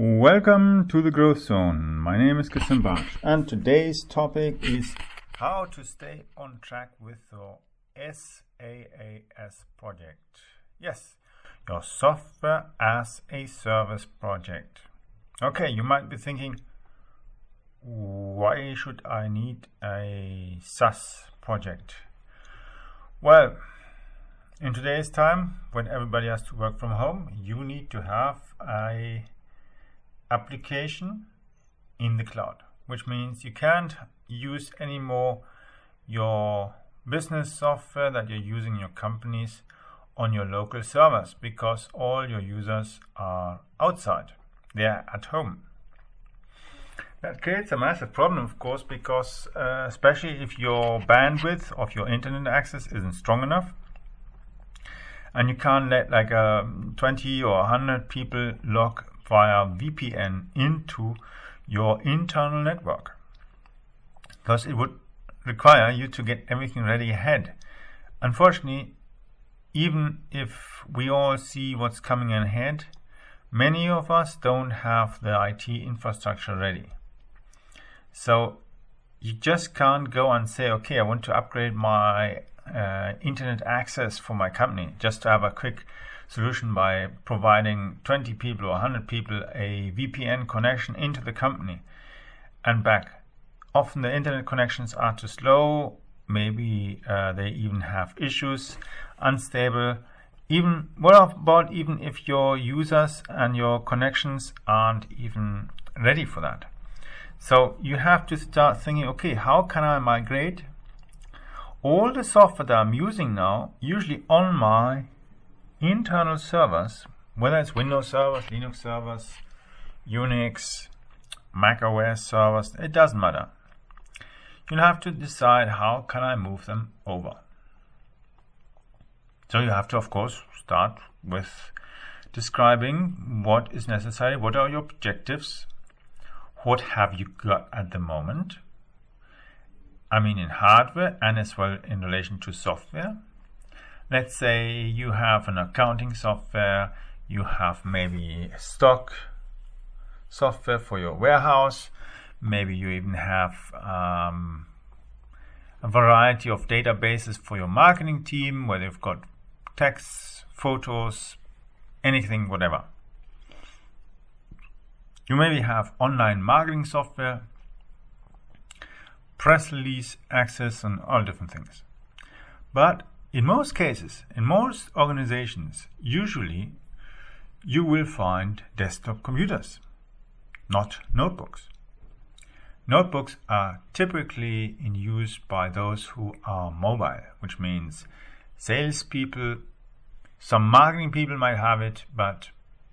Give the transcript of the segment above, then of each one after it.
Welcome to the Growth Zone. My name is Christian Bartsch, and today's topic is how to stay on track with your SaaS project. Yes, your software as a service project. Okay, you might be thinking, why should I need a SaaS project? Well, in today's time, when everybody has to work from home, you need to have a application in the cloud, which means you can't use anymore your business software that you're using in your companies on your local servers, because all your users are outside. They're at home. That creates a massive problem, of course, because especially if your bandwidth of your internet access isn't strong enough, and you can't let like 20 or 100 people log via VPN into your internal network, because it would require you to get everything ready ahead. Unfortunately, even if we all see what's coming ahead, many of us don't have the IT infrastructure ready. So you just can't go and say, okay, I want to upgrade my internet access for my company just to have a quick solution by providing 20 people or 100 people a VPN connection into the company and back. Often the internet connections are too slow, maybe they even have issues, unstable. Even if your users and your connections aren't even ready for that. So you have to start thinking, okay, how can I migrate all the software that I'm using now, usually on my internal servers, whether it's Windows servers, Linux servers, Unix, Mac OS servers, it doesn't matter. You'll have to decide how can I move them over. So you have to, of course, start with describing what is necessary, what are your objectives, what have you got at the moment. I mean in hardware and as well in relation to software. Let's say you have an accounting software, you have maybe stock software for your warehouse, maybe you even have a variety of databases for your marketing team where they've got text, photos, anything, whatever. You maybe have online marketing software, press release access, and all different things. But in most cases, in most organizations, usually you will find desktop computers, not notebooks. Notebooks are typically in use by those who are mobile, which means salespeople, some marketing people might have it, but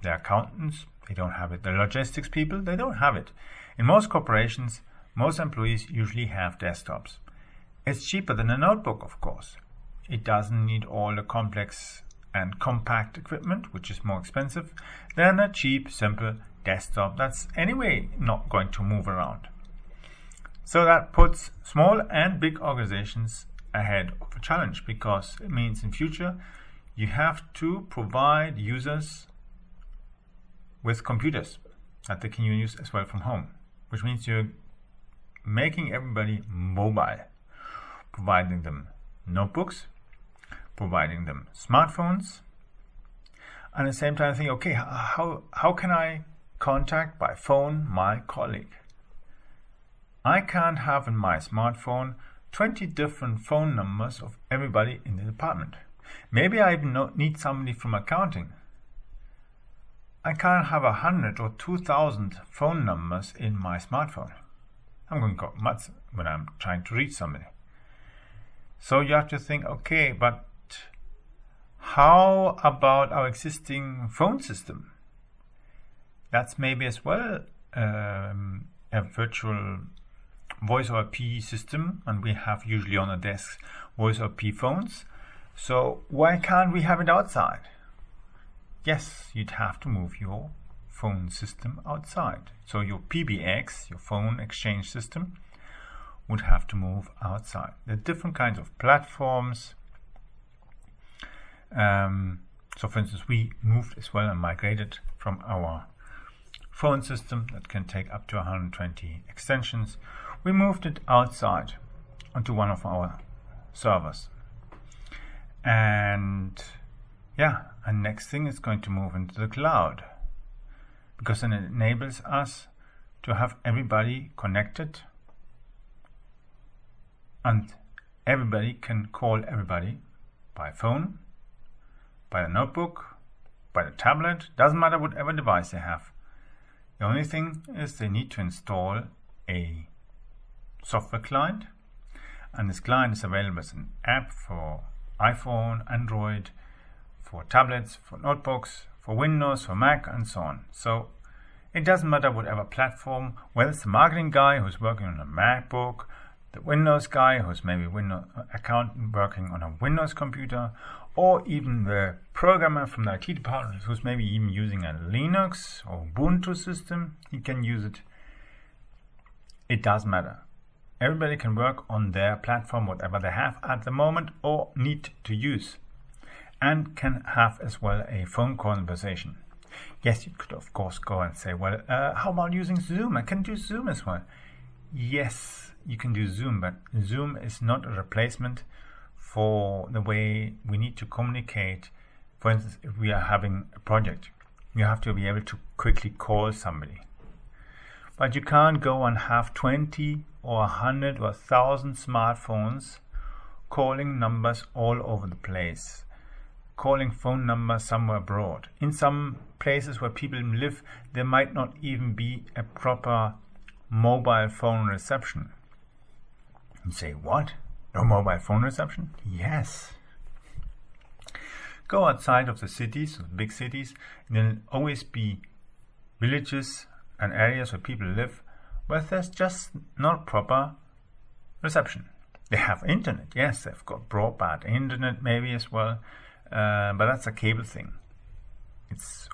the accountants, they don't have it. The logistics people, they don't have it. In most corporations, most employees usually have desktops. It's cheaper than a notebook, of course. It doesn't need all the complex and compact equipment, which is more expensive than a cheap, simple desktop that's anyway not going to move around. So that puts small and big organizations ahead of a challenge, because it means in future you have to provide users with computers that they can use as well from home, which means you're making everybody mobile, providing them notebooks, providing them smartphones, and at the same time think, okay, how can I contact by phone my colleague? I can't have in my smartphone 20 different phone numbers of everybody in the department. Maybe I even need somebody from accounting. I can't have 100 or 2,000 phone numbers in my smartphone. I'm going to go nuts when I'm trying to reach somebody. So you have to think, okay, but how about our existing phone system? That's maybe as well a virtual voice over IP system, and we have usually on the desk voice over IP phones. So why can't we have it outside? Yes, you'd have to move your phone system outside. So your PBX, your phone exchange system, would have to move outside. There are different kinds of platforms. So for instance, we moved as well and migrated from our phone system that can take up to 120 extensions. We moved it outside onto one of our servers. And yeah, and next thing is going to move into the cloud, because then it enables us to have everybody connected and everybody can call everybody by phone, by the notebook, by the tablet, doesn't matter whatever device they have. The only thing is they need to install a software client, and this client is available as an app for iPhone, Android, for tablets, for notebooks, for Windows, for Mac, and so on. So it doesn't matter whatever platform, whether it's the marketing guy who's working on a MacBook, the Windows guy who's maybe Windows accountant working on a Windows computer, or even the programmer from the IT department who's maybe even using a Linux or Ubuntu system, he can use it. It doesn't matter. Everybody can work on their platform, whatever they have at the moment or need to use, and can have as well a phone conversation. Yes, you could of course go and say, well, how about using Zoom? I can do Zoom as well. Yes, you can do Zoom, but Zoom is not a replacement for the way we need to communicate. For instance, if we are having a project, you have to be able to quickly call somebody. But you can't go and have 20 or 100 or 1,000 smartphones calling numbers all over the place, calling phone numbers somewhere abroad. In some places where people live, there might not even be a proper mobile phone reception. You say, what? No mobile phone reception? Yes. Go outside of the cities, the big cities, and there'll always be villages and areas where people live where there's just not proper reception. They have internet, yes, they've got broadband internet maybe as well, but that's a cable thing.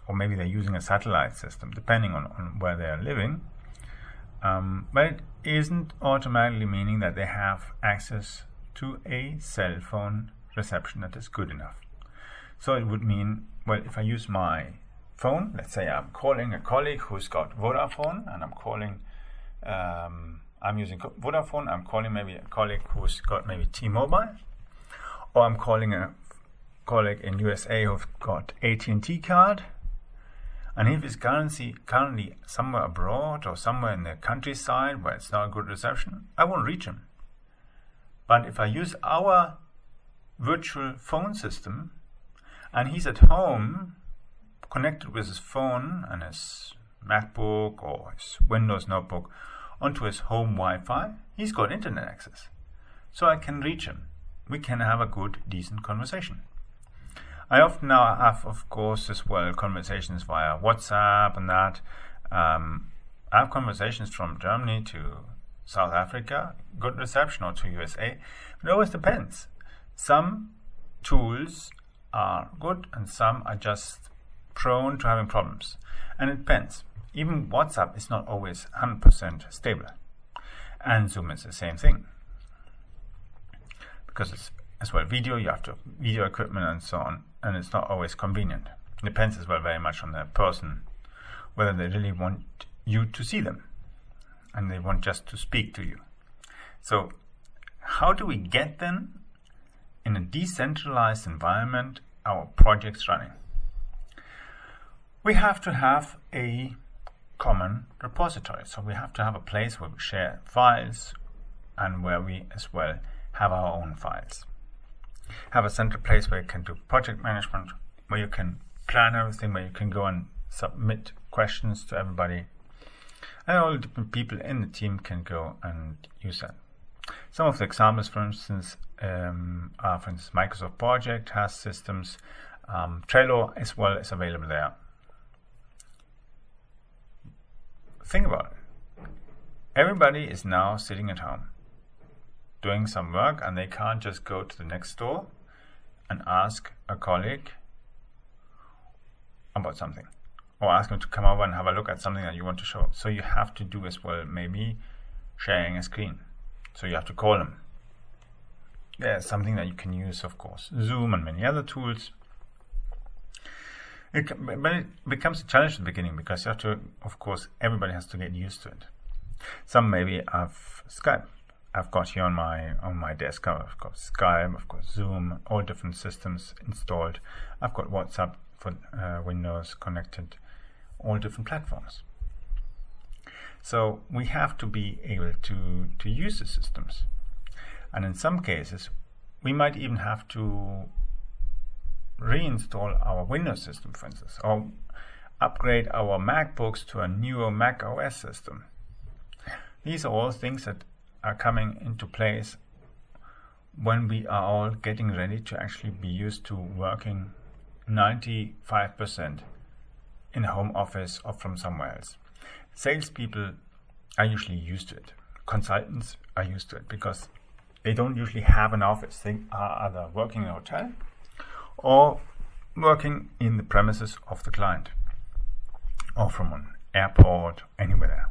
Or maybe they're using a satellite system, depending on where they're living. But it isn't automatically meaning that they have access to a cell phone reception that is good enough. So it would mean, well, if I use my phone, let's say I'm calling a colleague who's got Vodafone, and I'm using Vodafone, I'm calling maybe a colleague who's got maybe T-Mobile, or I'm calling a colleague in USA who's got AT&T card, and if he's currently somewhere abroad or somewhere in the countryside where it's not a good reception, I won't reach him. But if I use our virtual phone system and he's at home connected with his phone and his MacBook or his Windows notebook onto his home Wi-Fi, he's got internet access. So I can reach him. We can have a good, decent conversation. I often now have, of course, as well conversations via WhatsApp and that. I have conversations from Germany to South Africa, good reception, or to USA. It always depends. Some tools are good and some are just prone to having problems. And it depends. Even WhatsApp is not always 100% stable. And Zoom is the same thing. Because it's as well video, you have to have video equipment and so on, and it's not always convenient. It depends as well very much on the person, whether they really want you to see them and they want just to speak to you. So how do we get then in a decentralized environment our projects running? We have to have a common repository. So we have to have a place where we share files and where we as well have our own files. Have a central place where you can do project management, where you can plan everything, where you can go and submit questions to everybody. And all the different people in the team can go and use that. Some of the examples, for instance, are, for instance, Microsoft Project has systems. Trello as well is available there. Think about it. Everybody is now sitting at home doing some work, and they can't just go to the next door and ask a colleague about something, or ask them to come over and have a look at something that you want to show. So you have to do as well maybe sharing a screen. So you have to call them. There's something that you can use, of course, Zoom and many other tools. But it becomes a challenge at the beginning because you have to, of course, everybody has to get used to it. Some maybe have Skype. I've got here on my desk. I've got Skype, I've got Zoom, all different systems installed. I've got WhatsApp for Windows connected, all different platforms. So we have to be able to use the systems. And in some cases, we might even have to reinstall our Windows system, for instance, or upgrade our MacBooks to a newer Mac OS system. These are all things that are coming into place when we are all getting ready to actually be used to working 95% in a home office or from somewhere else. Salespeople are usually used to it. Consultants are used to it because they don't usually have an office. They are either working in a hotel or working in the premises of the client or from an airport, anywhere there.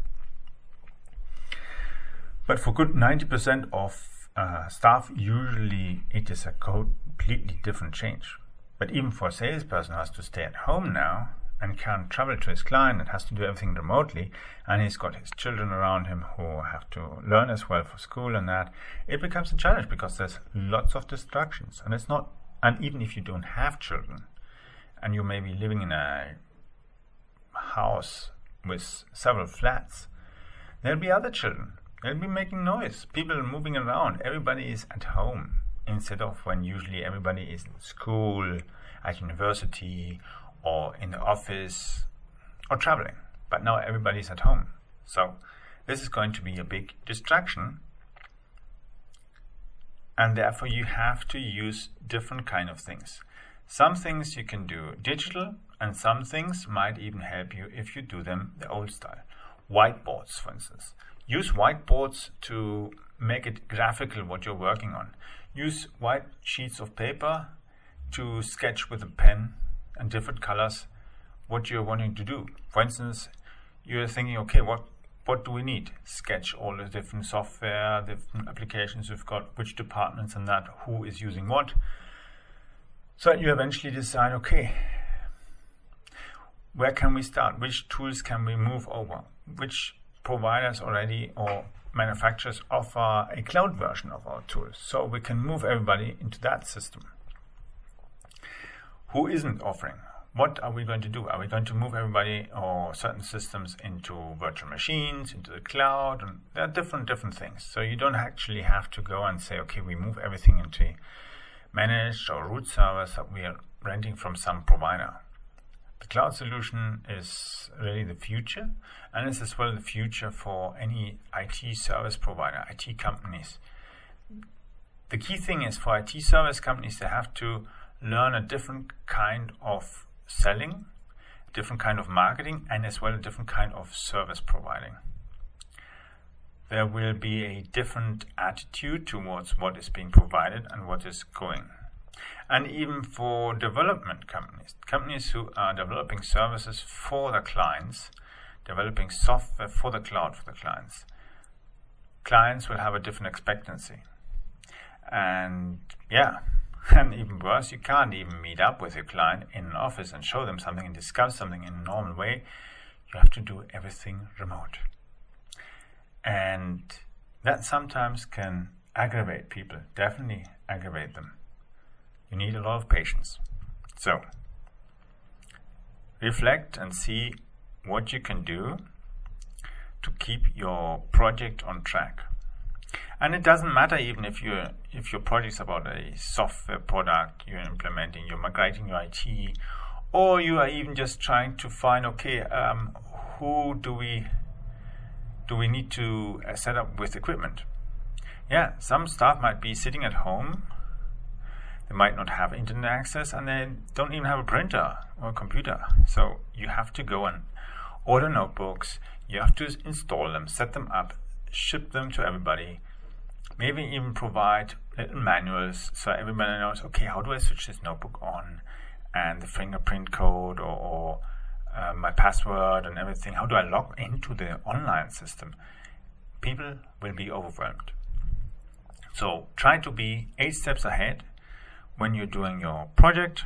But for good 90% of staff, usually it is a completely different change. But even for a salesperson who has to stay at home now and can't travel to his client and has to do everything remotely, and he's got his children around him who have to learn as well for school and that, it becomes a challenge because there's lots of distractions. And even if you don't have children and you may be living in a house with several flats, there'll be other children. They'll be making noise. People are moving around. Everybody is at home instead of when usually everybody is in school, at university, or in the office, or traveling. But now everybody's at home. So this is going to be a big distraction. And therefore you have to use different kind of things. Some things you can do digital, and some things might even help you if you do them the old style. Whiteboards, for instance. Use whiteboards to make it graphical what you're working on. Use white sheets of paper to sketch with a pen and different colors what you're wanting to do. For instance, you're thinking, okay, what do we need? Sketch all the different software, different applications we've got, which departments and that, who is using what. So you eventually decide, okay, where can we start? Which tools can we move over? Which providers already or manufacturers offer a cloud version of our tools, so we can move everybody into that system. Who isn't offering? What are we going to do? Are we going to move everybody or certain systems into virtual machines, into the cloud? And there are different things. So you don't actually have to go and say, okay, we move everything into managed or root servers that we are renting from some provider. The cloud solution is really the future, and it's as well the future for any IT service provider, IT companies. The key thing is for IT service companies, they have to learn a different kind of selling, a different kind of marketing, and as well a different kind of service providing. There will be a different attitude towards what is being provided and what is going. And even for development companies who are developing services for the clients, developing software for the cloud for the clients will have a different expectancy. And and even worse, you can't even meet up with your client in an office and show them something and discuss something in a normal way. You have to do everything remote. And that sometimes can aggravate people, definitely aggravate them. You need a lot of patience. So, reflect and see what you can do to keep your project on track. And it doesn't matter even if your project is about a software product you're implementing, you're migrating your IT, or you are even just trying to find, okay, who do we need to set up with equipment? Yeah, some staff might be sitting at home. They might not have internet access, and they don't even have a printer or a computer. So you have to go and order notebooks. You have to install them, set them up, ship them to everybody. Maybe even provide little manuals so everybody knows, okay, how do I switch this notebook on? And the fingerprint code or my password and everything. How do I log into the online system? People will be overwhelmed. So try to be 8 steps ahead when you're doing your project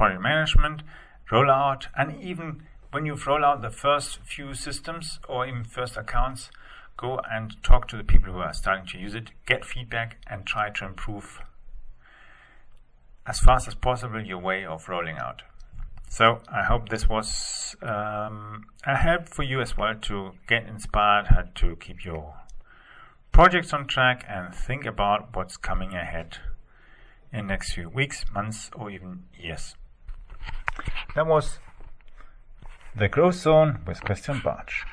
management, rollout, and even when you've rolled out the first few systems or even first accounts, go and talk to the people who are starting to use it, get feedback, and try to improve as fast as possible your way of rolling out. So I hope this was a help for you as well to get inspired how to keep your projects on track and think about what's coming ahead in the next few weeks, months, or even years. That was The Growth Zone with Christian Bartsch.